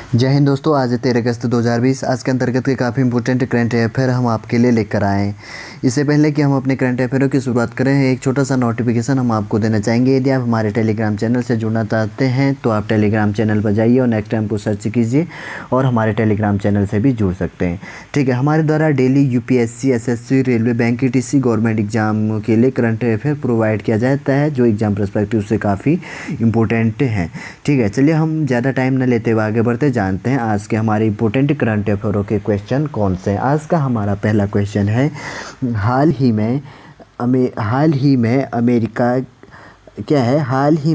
जय हिंद दोस्तों। आज है 13 अगस्त 2020। आज के अंतर्गत के काफ़ी इंपॉर्टेंट करंट अफेयर हम आपके लिए लेकर आए हैं। इससे पहले कि हम अपने करंट अफेयरों की शुरुआत करें, एक छोटा सा नोटिफिकेशन हम आपको देना चाहेंगे। यदि आप हमारे टेलीग्राम चैनल से जुड़ना चाहते हैं तो आप टेलीग्राम चैनल पर जाइए और नेक्स्ट टाइम को सर्च कीजिए और हमारे टेलीग्राम चैनल से भी जुड़ सकते हैं। ठीक है, हमारे द्वारा daily UPSC, SSC, railway, bank, TC, government exam के लिए करंट अफेयर प्रोवाइड किया जाता है, जो एग्जाम पर्सपेक्टिव से काफ़ी इंपॉर्टेंट हैं। ठीक है, चलिए हम ज़्यादा टाइम न लेते हुए आगे बढ़ते जानते हैं आज के हमारे इंपॉर्टेंट करंट अफेयरों के क्वेश्चन कौन से हैं। आज का हमारा पहला क्वेश्चन है, हाल ही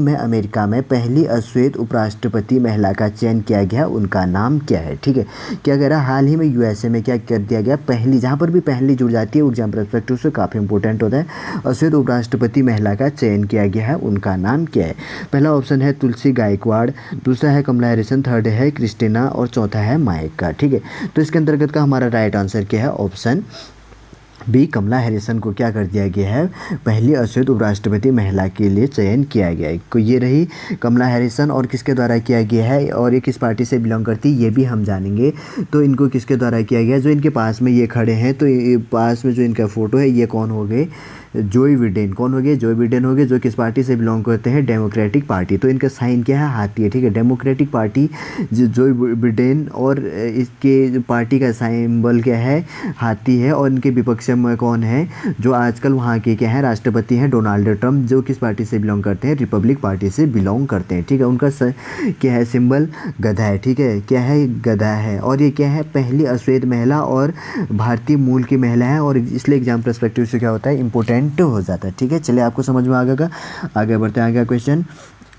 में अमेरिका में पहली अश्वेत उपराष्ट्रपति महिला का चयन किया गया, उनका नाम क्या है। ठीक है, क्या कह रहा है, हाल ही में यूएसए में क्या कर दिया गया, पहली, जहाँ पर भी पहली जुड़ जाती है एग्जाम पर्सपेक्टिव से काफ़ी इंपॉर्टेंट होता है, अश्वेत उपराष्ट्रपति महिला का चयन किया गया है, उनका नाम क्या है। पहला ऑप्शन है तुलसी गायकवाड़, दूसरा है कमला हैरिसन, थर्ड है क्रिस्टीना और चौथा है माइका। ठीक है, तो इसके अंतर्गत का हमारा राइट आंसर क्या है, ऑप्शन बी, कमला हैरिसन को क्या कर दिया गया है, पहली अश्वेत उपराष्ट्रपति महिला के लिए चयन किया गया है। तो ये रही कमला हैरिसन, और किसके द्वारा किया गया है और ये किस पार्टी से बिलोंग करती है ये भी हम जानेंगे। तो इनको किसके द्वारा किया गया, जो इनके पास में ये खड़े हैं, तो ये पास में जो इनका फ़ोटो है ये कौन हो गए, जोई बिडेन। कौन हो गए, जोई बिडेन हो गए, जो किस पार्टी से बिलोंग करते हैं, डेमोक्रेटिक पार्टी। तो इनका साइन क्या है, हाथी है। ठीक है, डेमोक्रेटिक पार्टी जोई बिडेन, और इसके पार्टी का सिंबल क्या है, हाथी है। और इनके विपक्ष में कौन है, जो आजकल वहाँ के क्या है, राष्ट्रपति हैं डोनाल्ड ट्रंप, जो किस पार्टी से बिलोंग करते हैं, रिपब्लिक पार्टी से बिलोंग करते हैं। ठीक है, उनका क्या है, सिंबल गधा है। ठीक है, क्या है, गधा है। और ये क्या है, पहली अश्वेत महिला और भारतीय मूल की महिला है, और इसलिए एग्जाम पर्सपेक्टिव से क्या होता है, इंपॉर्टेंट हो जाता है। ठीक है, चलिए आपको समझ में आ गया, आगे बढ़ते हैं। आगे क्वेश्चन,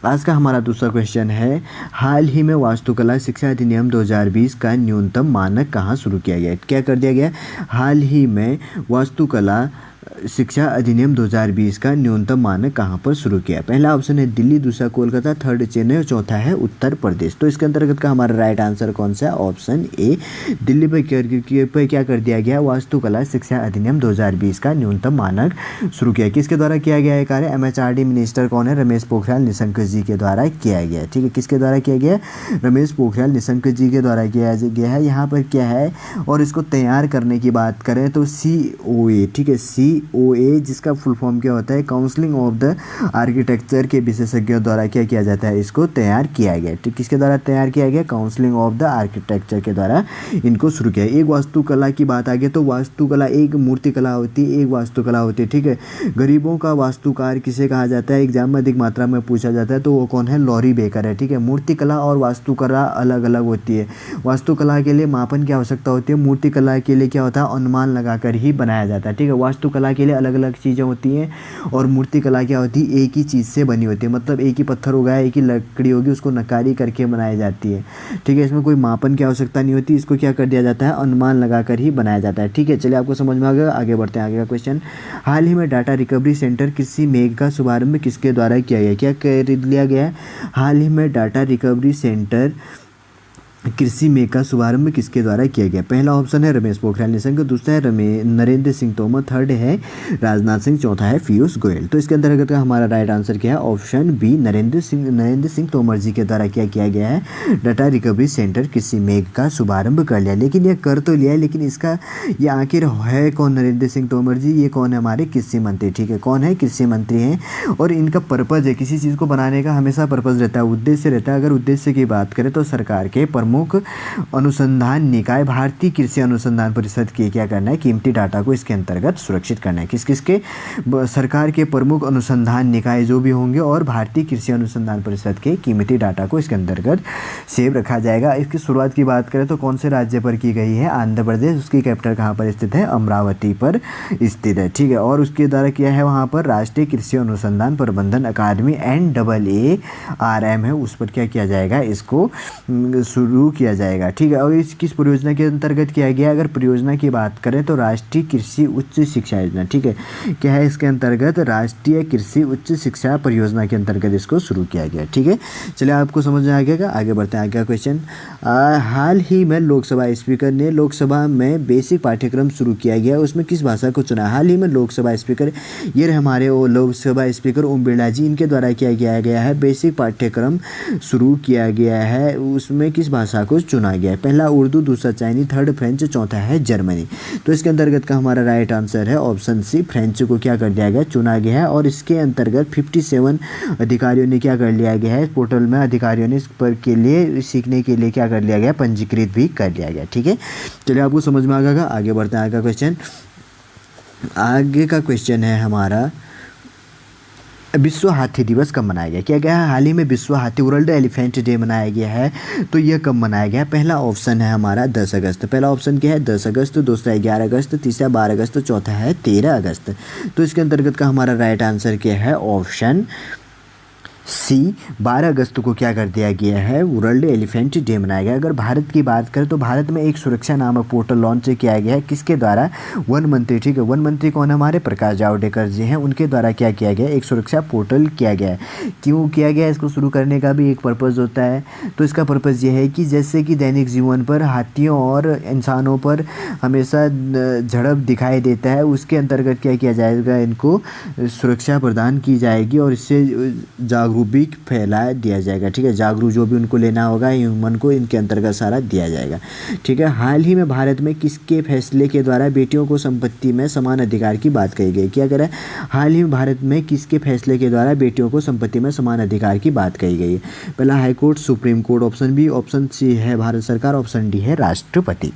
आज का हमारा दूसरा क्वेश्चन है, हाल ही में वास्तुकला शिक्षा अधिनियम 2020 का न्यूनतम मानक कहाँ शुरू किया गया है। क्या कर दिया गया, हाल ही में वास्तुकला शिक्षा अधिनियम 2020 का न्यूनतम मानक कहाँ पर शुरू किया। पहला ऑप्शन है दिल्ली, दूसरा कोलकाता, थर्ड चेन्नई और चौथा है उत्तर प्रदेश। तो इसके अंतर्गत का हमारा राइट आंसर कौन सा है, ऑप्शन ए, दिल्ली पर क्या कर दिया गया, वास्तुकला शिक्षा अधिनियम 2020 का न्यूनतम मानक शुरू किया। किसके द्वारा किया गया है कार्य, एमएचआरडी मिनिस्टर कौन है, रमेश पोखरियाल निशंक जी के द्वारा किया गया। ठीक है, किसके द्वारा किया गया, रमेश पोखरियाल निशंक जी के द्वारा किया गया है। यहाँ पर क्या है, और इसको तैयार करने की बात करें तो COA, ठीक है, COA जिसका फुल फॉर्म क्या होता है, काउंसलिंग ऑफ द आर्किटेक्चर के विशेषज्ञों द्वारा क्या किया जाता है, इसको तैयार किया गया। ठीक, किसके द्वारा तैयार किया गया, काउंसलिंग ऑफ द आर्किटेक्चर के द्वारा इनको शुरू किया। एक वास्तुकला की बात आ गई तो वास्तुकला एक मूर्तिकला होती है, एक वास्तुकला होती है। ठीक है, गरीबों का वास्तुकार किसे कहा जाता है, एग्जाम में अधिक मात्रा में पूछा जाता है, तो वो कौन है, लॉरी बेकर है। ठीक है, मूर्तिकला और वास्तुकला अलग अलग होती है। वास्तुकला के लिए मापन की आवश्यकता होती है, मूर्तिकला के लिए क्या होता है, अनुमान लगाकर ही बनाया जाता है। ठीक है, वास्तुकला के लिए अलग अलग चीज़ें होती हैं, और मूर्तिकला क्या होती है, एक ही चीज़ से बनी होती है, मतलब एक ही पत्थर होगा, एक ही लकड़ी होगी, उसको नक्कारी करके बनाई जाती है। ठीक है, इसमें कोई मापन की आवश्यकता नहीं होती, इसको क्या कर दिया जाता है, अनुमान लगाकर ही बनाया जाता है। ठीक है, चलिए आपको समझ में आ गया, आगे बढ़ते हैं। आगे का क्वेश्चन, हाल ही में डाटा रिकवरी सेंटर कृषि मेघ का शुभारंभ किसके द्वारा किया गया, क्या कर लिया गया है, हाल ही में डाटा रिकवरी सेंटर कृषि मेघ का शुभारंभ किसके द्वारा किया गया। पहला ऑप्शन है रमेश पोखरियाल निशंक, दूसरा है नरेंद्र सिंह तोमर, थर्ड है राजनाथ सिंह, चौथा है पीयूष गोयल। तो इसके अंतर्गत का हमारा राइट आंसर क्या है, ऑप्शन बी, नरेंद्र सिंह तोमर जी के द्वारा क्या किया गया है, डाटा रिकवरी सेंटर कृषि मेघ का शुभारंभ कर लिया। लेकिन ये कर तो लिया है, लेकिन इसका ये आखिर है कौन, नरेंद्र सिंह तोमर जी, ये कौन है, हमारे कृषि मंत्री। ठीक है, कौन है, कृषि मंत्री हैं, और इनका पर्पज़ है, किसी चीज़ को बनाने का हमेशा पर्पज़ रहता है, उद्देश्य रहता है। अगर उद्देश्य की बात करें तो सरकार के प्रमुख अनुसंधान निकाय भारतीय कृषि अनुसंधान परिषद के क्या करना है, कीमती डाटा को इसके अंतर्गत सुरक्षित करना है। किसके, सरकार के प्रमुख अनुसंधान निकाय जो भी होंगे और भारतीय कृषि अनुसंधान परिषद के कीमती डाटा को इसके अंतर्गत सेव रखा जाएगा। इसकी शुरुआत की बात करें तो कौन से राज्य पर की गई है, आंध्र प्रदेश, उसकी कैपिटल कहाँ पर स्थित है, अमरावती पर स्थित है। ठीक है, और उसके द्वारा क्या है, वहाँ पर राष्ट्रीय कृषि अनुसंधान प्रबंधन अकादमी NAARM है, उस पर क्या किया जाएगा, इसको शुरू किया जाएगा। ठीक है, और इस किस परियोजना के अंतर्गत किया गया, अगर परियोजना की बात करें तो राष्ट्रीय कृषि उच्च शिक्षा योजना। ठीक है, क्या है इसके अंतर्गत, राष्ट्रीय कृषि उच्च शिक्षा परियोजना के अंतर्गत इसको शुरू किया गया। ठीक है, चलिए आपको समझ में आ गया, आगे बढ़ते हैं। आगे का क्वेश्चन, हाल ही में लोकसभा स्पीकर ने लोकसभा में बेसिक पाठ्यक्रम शुरू किया गया, उसमें किस भाषा को चुना। हाल ही में लोकसभा स्पीकर, ये हमारे लोकसभा स्पीकर ओम बिरला जी, इनके द्वारा किया गया है, बेसिक पाठ्यक्रम शुरू किया गया है, उसमें किस भाषा भाषा को चुना गया है? पहला उर्दू, दूसरा चाइनीज, थर्ड फ्रेंच, चौथा है जर्मनी। तो इसके अंतर्गत का हमारा राइट आंसर है ऑप्शन सी, फ्रेंच को क्या कर दिया गया, चुना गया है। और इसके अंतर्गत 57 अधिकारियों ने क्या कर लिया गया है, पोर्टल में अधिकारियों ने इस पर के लिए सीखने के लिए क्या कर लिया गया, पंजीकृत भी कर लिया गया। ठीक है, चलिए आपको समझ में आ गया। आगे बढ़ते हैं आगे का क्वेश्चन। आगे का क्वेश्चन है हमारा, विश्व हाथी दिवस कब मनाया गया? क्या गया है, हाल ही में विश्व हाथी, वर्ल्ड एलिफेंट डे मनाया गया है। तो यह कब मनाया गया? पहला ऑप्शन है हमारा 10 अगस्त। पहला ऑप्शन क्या है, 10 अगस्त, दूसरा 11 अगस्त, तीसरा 12 अगस्त, चौथा है 13 अगस्त। तो इसके अंतर्गत का हमारा राइट आंसर क्या है, ऑप्शन सी, 12 अगस्त को क्या कर दिया गया है, वर्ल्ड एलिफेंट डे मनाया गया। अगर भारत की बात करें तो भारत में एक सुरक्षा नामक पोर्टल लॉन्च किया गया है, किसके द्वारा, वन मंत्री। ठीक है, वन मंत्री कौन है, हमारे प्रकाश जावड़ेकर जी हैं, उनके द्वारा क्या किया गया, एक सुरक्षा पोर्टल किया गया है। क्यों किया गया, इसको शुरू करने का भी एक पर्पज़ होता है। तो इसका पर्पज़ ये है कि जैसे कि दैनिक जीवन पर हाथियों और इंसानों पर हमेशा झड़प दिखाई देता है, उसके अंतर्गत क्या किया जाएगा, इनको सुरक्षा प्रदान की जाएगी और इससे जागरूक भी फैला दिया जाएगा। ठीक है, जागरूक जो भी उनको लेना होगा ह्यूमन को, इनके अंतर्गत सारा दिया जाएगा। ठीक है, हाल ही में भारत में किसके फैसले के द्वारा बेटियों को संपत्ति में समान अधिकार की बात कही गई? क्या करें, हाल ही में भारत में किसके फैसले के द्वारा बेटियों को संपत्ति में समान अधिकार की बात कही गई है? पहला high court, supreme court, option B, option C है भारत सरकार, ऑप्शन डी है राष्ट्रपति।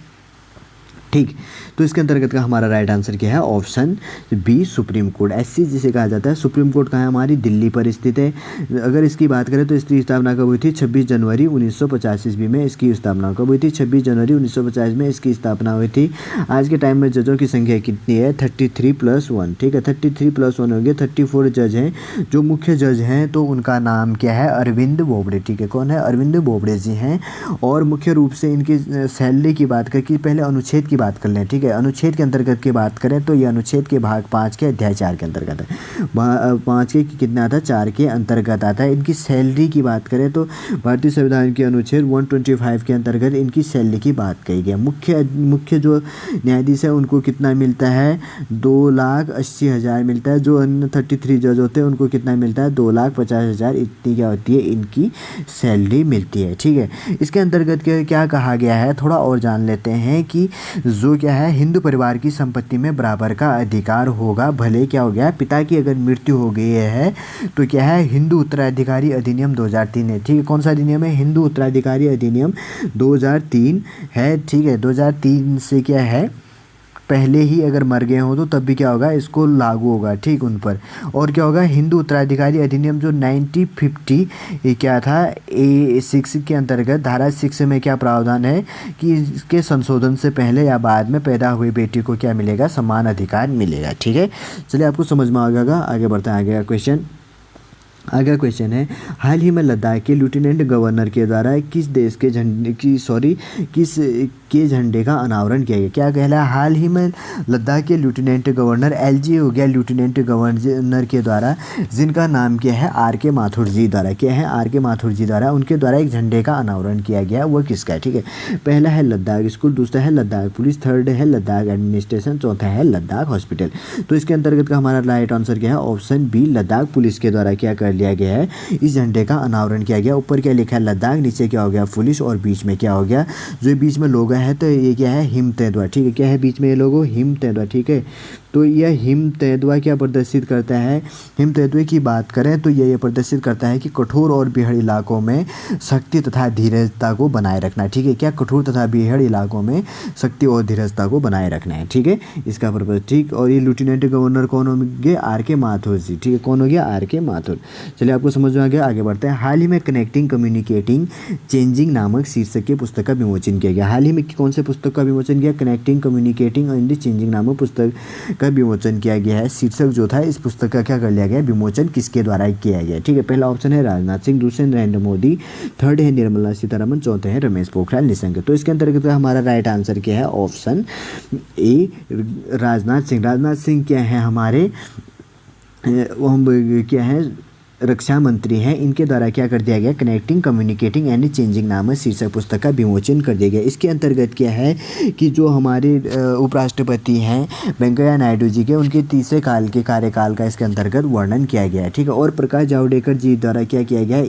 ठीक, तो इसके अंतर्गत का हमारा राइट आंसर क्या है, option B, supreme court. SC जिसे कहा जाता है। सुप्रीम कोर्ट कहाँ है, हमारी दिल्ली पर स्थित है। अगर इसकी बात करें तो इसकी स्थापना कब हुई थी, 26 जनवरी 1950 ईस्वी में इसकी स्थापना कब हुई थी, 26 जनवरी 1950 में इसकी स्थापना हुई थी। आज के टाइम में जजों की संख्या कितनी है, 33+1। ठीक है, 33+1 हो गया, 34 जज हैं। जो मुख्य जज हैं तो उनका नाम क्या है, अरविंद बोबड़े। ठीक है, कौन है, अरविंद बोबड़े जी हैं। और मुख्य रूप से इनकी सैलरी की बात करके पहले अनुच्छेद की बात कर लें। ठीक है, अनुच्छेद के अंतर्गत की बात करें तो ये अनुच्छेद के भाग 5 के अध्याय 4 के अंतर्गत है। 5 के कितना आता है, 4 के अंतर्गत आता है। इनकी सैलरी की बात करें तो भारतीय संविधान के अनुच्छेद 125 के अंतर्गत इनकी सैलरी की बात कही गई। मुख्य जो न्यायाधीश है उनको कितना मिलता है, 2,80,000 मिलता है। जो अन्य 33 जज होते हैं उनको कितना मिलता है, 2,50,000। इतनी क्या होती है, इनकी सैलरी मिलती है। ठीक है, इसके अंतर्गत क्या कहा गया है, थोड़ा और जान लेते हैं कि जो क्या है, हिंदू परिवार की संपत्ति में बराबर का अधिकार होगा, भले क्या हो गया, पिता की अगर मृत्यु हो गई है तो क्या है, हिंदू उत्तराधिकारी अधिनियम 2003 है। ठीक है, कौन सा अधिनियम है, हिंदू उत्तराधिकारी अधिनियम 2003 है। ठीक है, 2003 से क्या है, पहले ही अगर मर गए हो तो तब भी क्या होगा, इसको लागू होगा। ठीक, उन पर। और क्या होगा, हिंदू उत्तराधिकारी अधिनियम जो 1950 ये क्या था, A6 के अंतर्गत धारा 6 में क्या प्रावधान है कि इसके संशोधन से पहले या बाद में पैदा हुई बेटी को क्या मिलेगा, समान अधिकार मिलेगा। ठीक है, चलिए आपको समझ में आ गया। आगे बढ़ते हैं आगे का क्वेश्चन। आगे क्वेश्चन है, हाल ही में लद्दाख के लेफ्टिनेंट गवर्नर के द्वारा किस देश के झंडे की किस के झंडे का अनावरण किया गया? क्या कहला है, हाल ही में लद्दाख के लेफ्टिनेंट गवर्नर, LG हो गया लेफ्टिनेंट गवर्नर के द्वारा, जिनका नाम क्या है, RK माथुर जी द्वारा, क्या है, RK माथुर जी द्वारा, उनके द्वारा एक झंडे का अनावरण किया गया। वो किसका है? ठीक है, पहला है लद्दाख स्कूल, दूसरा है लद्दाख पुलिस, थर्ड है लद्दाख एडमिनिस्ट्रेशन, चौथा है लद्दाख हॉस्पिटल। तो इसके अंतर्गत का हमारा राइट आंसर क्या है, ऑप्शन बी, लद्दाख पुलिस के द्वारा क्या कर लिया गया है, इस झंडे का अनावरण किया गया। ऊपर क्या लिखा है, लद्दाख, नीचे क्या हो गया, पुलिस, और बीच में क्या हो गया, जो बीच में लोगो है तो ये क्या है, हिम तेंदुआ। ठीक है, क्या है बीच में ये लोगो, हिम तेंदुआ। ठीक है, तो यह हिम तेंदुआ क्या प्रदर्शित करता है, हिम तेंदुए की बात करें तो ये प्रदर्शित करता है कि कठोर और बीहड़ इलाकों में शक्ति तथा धीरजता को बनाए रखना। ठीक है, क्या कठोर तथा बीहड़ इलाकों में शक्ति और धीरजता को बनाए रखना है। ठीक है, इसका पर्पज। ठीक, और ये लेफ्टिनेंट गवर्नर कौन होंगे, RK माथुर जी। ठीक है, कौन हो गया, RK माथुर। चलिए आपको समझ में आ गया, आगे बढ़ते हैं। हाल ही में कनेक्टिंग कम्युनिकेटिंग चेंजिंग नामक शीर्षक की पुस्तक का विमोचन किया गया। हाल ही में कौन से पुस्तक का विमोचन किया, कनेक्टिंग कम्युनिकेटिंग एंड चेंजिंग नामक पुस्तक का विमोचन किया गया है। शीर्षक जो था इस पुस्तक का क्या कर लिया गया, विमोचन किसके द्वारा किया गया। ठीक है, पहला ऑप्शन है राजनाथ सिंह, दूसरे नरेंद्र मोदी, थर्ड है निर्मला सीतारमण, चौथे है रमेश पोखरियाल निशंक। तो इसके अंतर्गत हमारा राइट आंसर क्या है, ऑप्शन ए, राजनाथ सिंह। राजनाथ सिंह क्या है हमारे, वो हम क्या है, रक्षा मंत्री हैं, इनके द्वारा क्या कर दिया गया, कनेक्टिंग कम्युनिकेटिंग एंड चेंजिंग नामक शीर्षक पुस्तक का विमोचन कर दिया गया। इसके अंतर्गत क्या है कि जो हमारे उपराष्ट्रपति हैं वेंकैया नायडू जी के, उनके तीसरे काल के कार्यकाल का इसके अंतर्गत वर्णन किया गया है। ठीक है, और प्रकाश जावड़ेकर जी द्वारा क्या किया गया,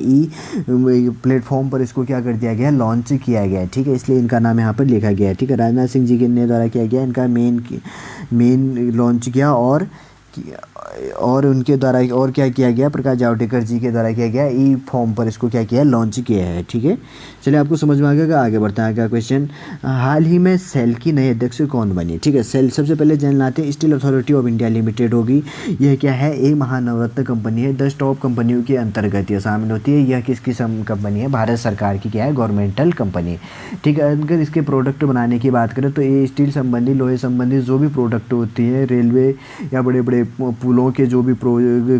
प्लेटफॉर्म पर इसको क्या कर दिया गया, लॉन्च किया गया है। ठीक है, इसलिए इनका नाम यहाँ पर लिखा गया है। ठीक है, राजनाथ सिंह जी के ने द्वारा किया गया, इनका मेन लॉन्च किया, और उनके द्वारा और क्या किया गया, प्रकाश जावड़ेकर जी के द्वारा किया गया, ई फॉर्म पर इसको क्या किया, लॉन्च किया है। ठीक है, चलिए आपको समझ में आ गया। आगे बढ़ते हैं। आगे क्वेश्चन, हाल ही में सेल की नए अध्यक्ष कौन बनी। ठीक है, सेल सबसे पहले जान लाते हैं, steel authority of India limited होगी। यह क्या है, एक महानवरत्न कंपनी है, 10 टॉप कंपनियों के अंतर्गत ये शामिल होती है। यह किसकी कंपनी है, भारत सरकार की क्या है, गवर्नमेंटल कंपनी। ठीक है, अगर इसके प्रोडक्ट बनाने की बात करें तो ये स्टील संबंधी, लोहे संबंधी जो भी प्रोडक्ट होती है, रेलवे या बड़े बड़े पुलों के जो भी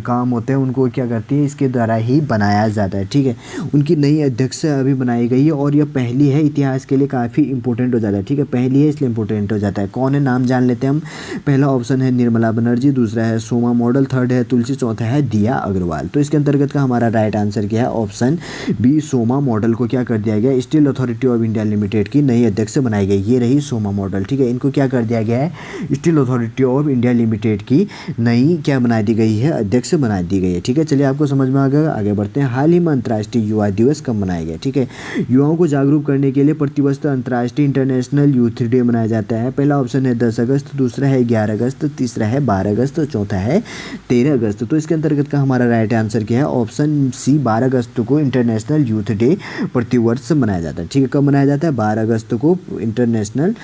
काम होते हैं, उनको क्या करती है, इसके द्वारा ही बनाया जाता है। ठीक है, उनकी नई अध्यक्ष अभी बनाई गई है, और यह पहली है, इतिहास के लिए काफ़ी इंपॉर्टेंट हो जाता है। ठीक है, पहली है इसलिए इंपॉर्टेंट हो जाता है। कौन है, नाम जान लेते हैं हम। पहला ऑप्शन है निर्मला बनर्जी, दूसरा है सोमा मॉडल, थर्ड है तुलसी, चौथा है दिया अग्रवाल। तो इसके अंतर्गत का हमारा राइट आंसर क्या है, ऑप्शन बी, सोमा मॉडल को क्या कर दिया गया, steel authority of India limited की नई अध्यक्ष बनाई गई। ये रही सोमा मॉडल। ठीक है, इनको क्या कर दिया गया है, steel authority of India limited की नई क्या बना दी गई है, अध्यक्ष बना दी गई है। ठीक है, चलिए आपको समझ में आ गया। आगे बढ़ते हैं। हाल ही में अंतर्राष्ट्रीय युवा दिवस कब मनाया गया। ठीक है, युवाओं को जागरूक करने के लिए प्रतिवर्ष अंतर्राष्ट्रीय इंटरनेशनल यूथ डे मनाया जाता है। पहला ऑप्शन है 10 अगस्त, दूसरा है 11 अगस्त, तीसरा है 12 अगस्त, चौथा है 13 अगस्त। तो इसके अंतर्गत का हमारा राइट आंसर क्या है, ऑप्शन सी, 12 अगस्त को इंटरनेशनल यूथ डे प्रतिवर्ष मनाया जाता है। ठीक है, कब मनाया जाता है, 12 अगस्त को इंटरनेशनल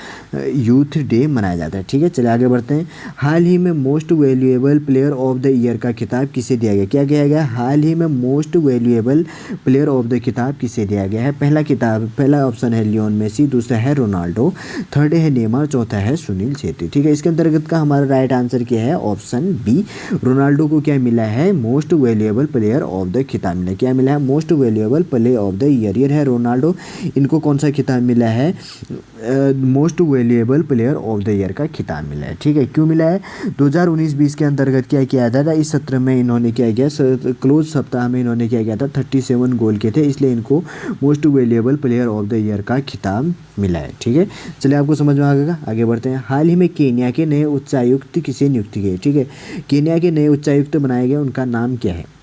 यूथ डे मनाया जाता है। ठीक है, चलिए आगे बढ़ते हैं। हाल ही में most valuable player of the year का खिताब किसे दिया गया। क्या किया गया, हाल ही में most valuable player of the खिताब किसे दिया गया है। पहला ऑप्शन है लियोन मेसी, दूसरा है रोनाल्डो, थर्ड है नेमार, चौथा है सुनील छेत्री। ठीक है, इसके अंतर्गत का हमारा राइट आंसर क्या है, ऑप्शन बी, रोनाल्डो को क्या मिला है, most valuable player of the खिताब मिला। क्या मिला है, most valuable player of the year. ये है रोनाल्डो, इनको कौन सा खिताब मिला है, most valuable player of the year का खिताब मिला है। ठीक है, क्यों मिला है, 2019-20 के अंतर्गत क्या किया था, इस सत्र में इन्होंने क्या किया, क्लोज सप्ताह में इन्होंने क्या किया था, 37 गोल किए थे, इसलिए इनको most valuable player of the year का खिताब मिला है। ठीक है, चलिए आपको समझ में आ गया। आगे बढ़ते हैं। हाल ही में केन्या के नए उच्चायुक्त किसे नियुक्त किए। ठीक है, केन्या के नए उच्चायुक्त बनाए गए, उनका नाम क्या है।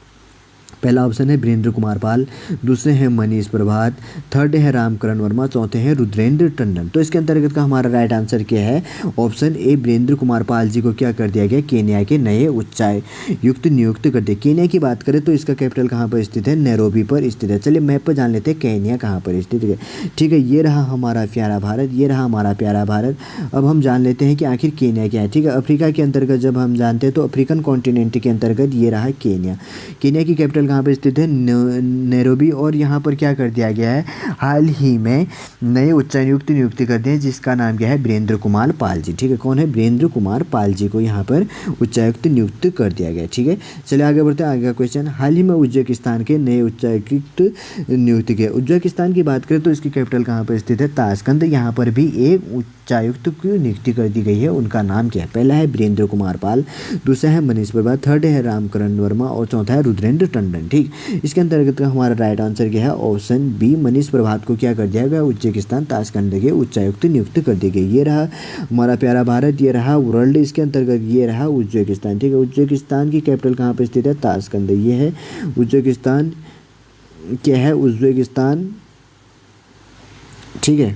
पहला ऑप्शन है वीरेंद्र कुमार पाल, दूसरे हैं मनीष प्रभात, थर्ड है रामकरण वर्मा, चौथे हैं रुद्रेंद्र टंडन। तो इसके अंतर्गत का हमारा राइट आंसर क्या है, ऑप्शन ए, वीरेंद्र कुमार पाल जी को क्या कर दिया गया, केन्या के नए उच्चायुक्त नियुक्त कर दिया। केन्या की बात करें तो इसका कैपिटल कहाँ पर स्थित है, नैरोबी पर स्थित है। चलिए मैप पर जान लेते हैं केन्या कहाँ पर स्थित है। ठीक है, ये रहा हमारा प्यारा भारत, ये रहा हमारा प्यारा भारत। अब हम जान लेते हैं कि आखिर केन्या क्या है। ठीक है, अफ्रीका के अंतर्गत जब हम जानते हैं तो अफ्रीकन कॉन्टिनेंट के अंतर्गत ये रहा केन्या। केन्या की कैपिटल कहाँ पर स्थित है, नैरोबी। और यहाँ पर क्या कर दिया गया है, हाल ही में नए उच्चायुक्त नियुक्ति कर दिए, जिसका नाम क्या है, वीरेंद्र कुमार पाल जी। ठीक है, कौन है, वीरेंद्र कुमार पाल जी को यहाँ पर उच्चायुक्त नियुक्त कर दिया गया। ठीक है, चलिए आगे बढ़ते हैं। आगे का क्वेश्चन, हाल ही में उज्बेकिस्तान के नए उच्चायुक्त नियुक्त किए। उज्बेकिस्तान की बात करें तो इसकी कैपिटल कहाँ पर स्थित है, ताशकंद। यहाँ पर भी एक उच्चायुक्त की नियुक्ति कर दी गई है, उनका नाम क्या है, पहला है वीरेंद्र कुमार पाल, दूसरा है मनीष प्रभा, थर्ड है रामकरण वर्मा और चौथा है रुद्रेंद्र टंडन। ठीक, इसके अंतर्गत का हमारा राइट आंसर क्या है, ऑप्शन बी, मनीष प्रभात को क्या कर दिया गया, उज्बेकिस्तान ताशकंद के उच्चायुक्त नियुक्त कर दी गई। ये रहा हमारा प्यारा भारत, ये रहा वर्ल्ड, इसके अंतर्गत ये रहा उज्बेकिस्तान। ठीक है, उज्बेकिस्तान की कैपिटल कहाँ पर स्थित है, ताशकंद। ये है उज्बेकिस्तान, क्या है, उज्बेकिस्तान। ठीक है,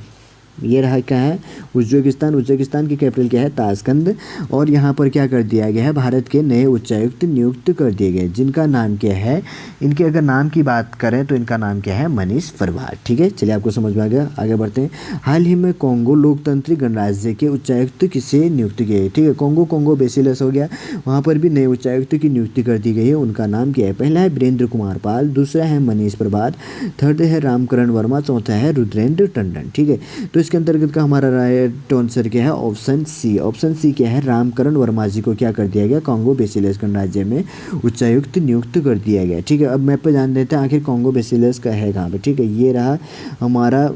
ये रहा क्या है, उज्बेकिस्तान। उज्बेकिस्तान की कैपिटल क्या है, ताशकंद। और यहाँ पर क्या कर दिया गया है, भारत के नए उच्चायुक्त नियुक्त कर दिए गए, जिनका नाम क्या है, इनके अगर नाम की बात करें तो इनका नाम क्या है, मनीष प्रभात। ठीक है, चलिए आपको समझ में आ गया। आगे बढ़ते हैं। हाल ही में कोंगो लोकतांत्रिक गणराज्य के उच्चायुक्त किसे नियुक्त किए। ठीक है, कोंगो बेसिलस हो गया, वहाँ पर भी नए उच्चायुक्त की नियुक्ति कर दी गई है, उनका नाम क्या है, पहला है वीरेंद्र कुमार पाल, दूसरा है मनीष प्रभात, थर्ड है रामकरण वर्मा, चौथा है रुद्रेंद्र टंडन। ठीक है, तो इसके अंतर्गत का हमारा राइट आंसर क्या है, ऑप्शन सी। ऑप्शन सी क्या है, रामकरण वर्मा जी को क्या कर दिया गया, कोंगो बेसिलस गणराज्य में उच्चायुक्त नियुक्त कर दिया गया। ठीक है, अब मैप पे जान लेते हैं आखिर कोंगो बेसिलस का है कहाँ पे। ठीक है, ये रहा हमारा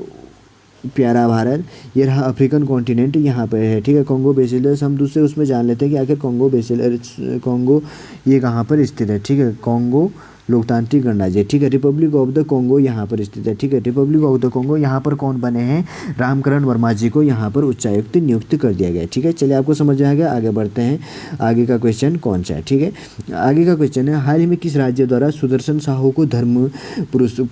प्यारा भारत, ये रहा अफ्रीकन कॉन्टिनेंट, यहाँ पे है। ठीक है, कोंगो बेसिलस हम दूसरे उसमें जान लेते हैं कि आखिर कोंगो बेसिलस, कोंगो ये कहाँ पर स्थित है। ठीक है, कोंगो लोकतांत्रिक गणराज्य, ठीक है। रिपब्लिक ऑफ द कॉन्गो यहाँ पर स्थित है, ठीक है। रिपब्लिक ऑफ द कॉन्गो यहाँ पर कौन बने हैं, रामकरण वर्मा जी को यहाँ पर उच्चायुक्त नियुक्त कर दिया गया, ठीक है। चलिए आपको समझ आ गया, आगे बढ़ते हैं। आगे का क्वेश्चन कौन सा है, ठीक है। आगे का क्वेश्चन है, हाल ही में किस राज्य द्वारा सुदर्शन साहू को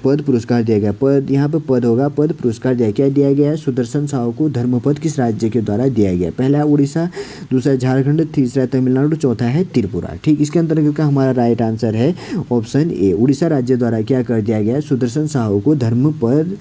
पद पुरस्कार दिया गया। पद यहाँ पर पद होगा, पद पुरस्कार क्या दिया गया है, सुदर्शन साहू को धर्मपद किस राज्य के द्वारा दिया गया। पहला उड़ीसा, दूसरा झारखंड, तीसरा तमिलनाडु, चौथा है त्रिपुरा, ठीक। इसके अंतर्गत का हमारा राइट आंसर है ऑप्शन ए, उड़ीसा राज्य द्वारा क्या कर दिया गया, सुदर्शन साहू को धर्मपद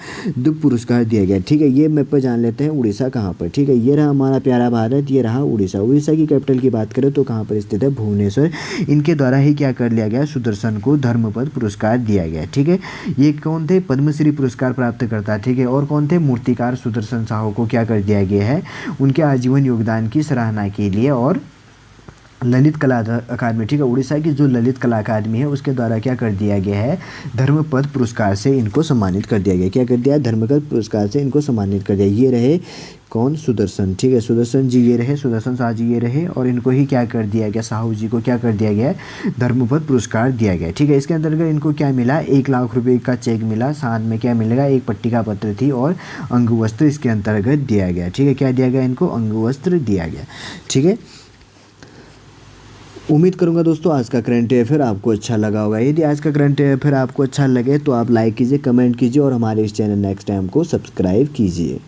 पुरस्कार दिया गया, ठीक है। ये मैप पर जान लेते हैं उड़ीसा कहाँ पर, ठीक है। ये रहा हमारा प्यारा भारत, ये रहा उड़ीसा। उड़ीसा की कैपिटल की बात करें तो कहाँ पर स्थित है, भुवनेश्वर। इनके द्वारा ही क्या कर लिया गया, सुदर्शन को धर्मपद पुरस्कार दिया गया, ठीक है। ये कौन थे, पद्मश्री पुरस्कार प्राप्त करता, ठीक है। और कौन थे, मूर्तिकार सुदर्शन साहू को क्या कर दिया गया है, उनके आजीवन योगदान की सराहना के लिए। और ललित कला अकादमी, ठीक है, उड़ीसा की जो ललित कला अकादमी है उसके द्वारा क्या कर दिया गया है, धर्मपद पुरस्कार से इनको सम्मानित कर दिया गया। क्या कर दिया, धर्मपद पुरस्कार से इनको सम्मानित कर दिया। ये रहे कौन, सुदर्शन, ठीक है। सुदर्शन जी ये रहे, सुदर्शन शाह जी ये रहे, और इनको ही क्या कर दिया गया, साहू जी को क्या कर दिया गया, धर्मपद पुरस्कार दिया गया, ठीक है। इसके अंतर्गत इनको क्या मिला, 1 लाख रुपए का चेक मिला, साथ में क्या मिलेगा, एक पट्टिका पत्र थी और अंगवस्त्र इसके अंतर्गत दिया गया, ठीक है। क्या दिया गया इनको, अंगवस्त्र दिया गया, ठीक है। उम्मीद करूंगा दोस्तों आज का करंट अफेयर आपको अच्छा लगा होगा। यदि आज का करंट अफेयर आपको अच्छा लगे तो आप लाइक कीजिए, कमेंट कीजिए और हमारे इस चैनल नेक्स्ट टाइम को सब्सक्राइब कीजिए।